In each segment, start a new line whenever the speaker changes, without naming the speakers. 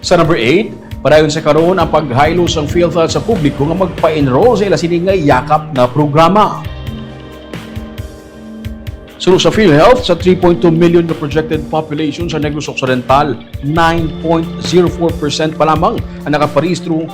Sa number 8, padayon sa karon ang paghaylo sa Philhealth sa publiko nga magpa-enroll sa ila sini nga yakap na programa. Sunod sa Philhealth, sa 3.2 million na projected population sa Negros Occidental, 9.04% pa lamang ang nakaparehistro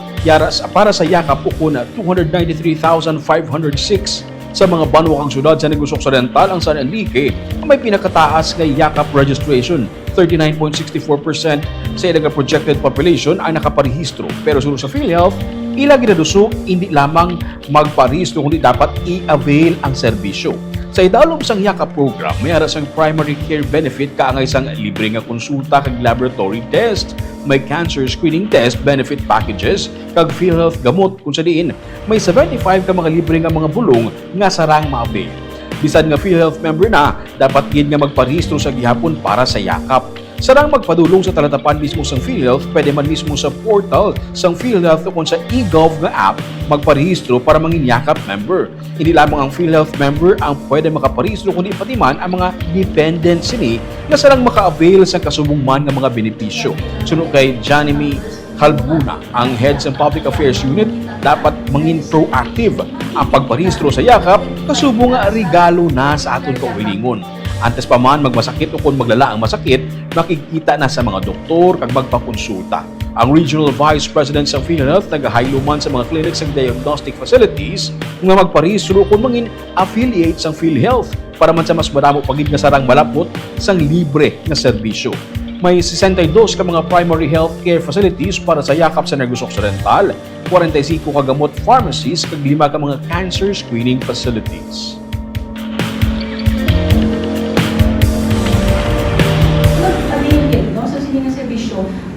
para sa yakap o na 293,506 sa mga banwakang syudad sa Negros Occidental. Ang San Enrique may pinakataas nga yakap registration, 39.64% sa ilang projected population ang nakaparehistro. Pero sunod sa Philhealth, ilang ginaduso hindi lamang magparehistro kundi dapat i-avail ang serbisyo. Sa idalom sang yakap program, may ara sang primary care benefit kaangay sang libre nga konsulta kag laboratory test, may cancer screening test benefit packages kag Philhealth gamot kung sa diin may 75 ka mga libre nga mga bulong nga sarang ma-avail. Bisan nga Philhealth member na, dapat gid nga magparehistro sa gihapon para sa yakap. Sarang magpadulong sa talatapan mismo sang Philhealth, pwede man mismo sa portal sang Philhealth o kung sa e-gov nga app magparehistro para mangin yakap member. Hindi lamang ang Philhealth member ang pwede makaparehistro kundi pati man ang mga dependents sini na sarang maka-avail sa kasubong man nga mga benepisyo. Sunod kay Janemy Halbuna, ang head sa Public Affairs Unit, dapat mangin proactive ang pagparehistro sa yakap kasubong nga regalo na sa aton kauhilingon. Antes pa man magmasakit o kung maglala ang masakit, makikita na sa mga doktor kag magpakonsulta. Ang Regional Vice President sa Philhealth nagahaylo man sa mga clinics and diagnostic facilities nga magparehistro kung mangin affiliate sa Philhealth para man sa mas madamo pagid nga sarang malapot sang libre nga serbisyo. May 62 ka mga primary health care facilities para sa yakap sa Negros Occidental, 45 ka gamot pharmacies kag 5 ka mga cancer screening facilities.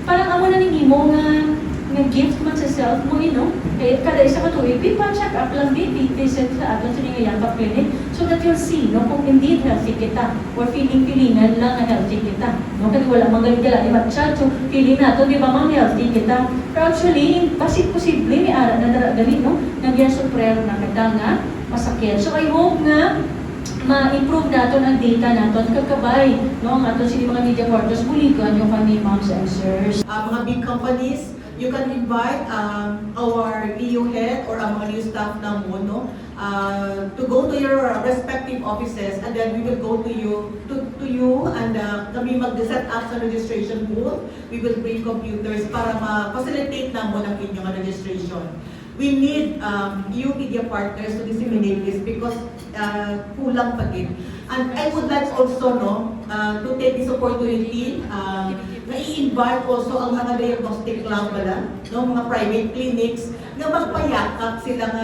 Parang amo na ni mo nga gift man sa self mo kaya kada isa ka tuig check up lang visit sa aton sa nga yakap clinic so that you'll see kung indeed healthy kita or feelingan lang na healthy kita kasi wala magaling gala i-chat so feeling nato di ba mang healthy kita pero actually posible may ara na dara gali nagyan suprero na kita nga masakit so I hope nga ma-improve natin ang data natin kagkabay ang aton sila mga media partners buligan yung kami moms and sirs.
Mga big companies, you can invite our EU head or ang mga new staff ng MONO to go to your respective offices and then we will go to you and kami mag-set up sa registration booth. We will bring computers para ma-facilitate na mo ng inyong registration. We need you media partners to disseminate this because kulang pa din. And I would like also to take this opportunity na i-invite also ang mga diagnostic lab mga private clinics na magpayakap silang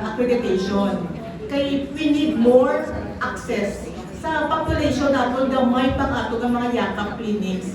accreditation. Kaya we need more access sa population natin na may pang-ato ng mga yakap clinics.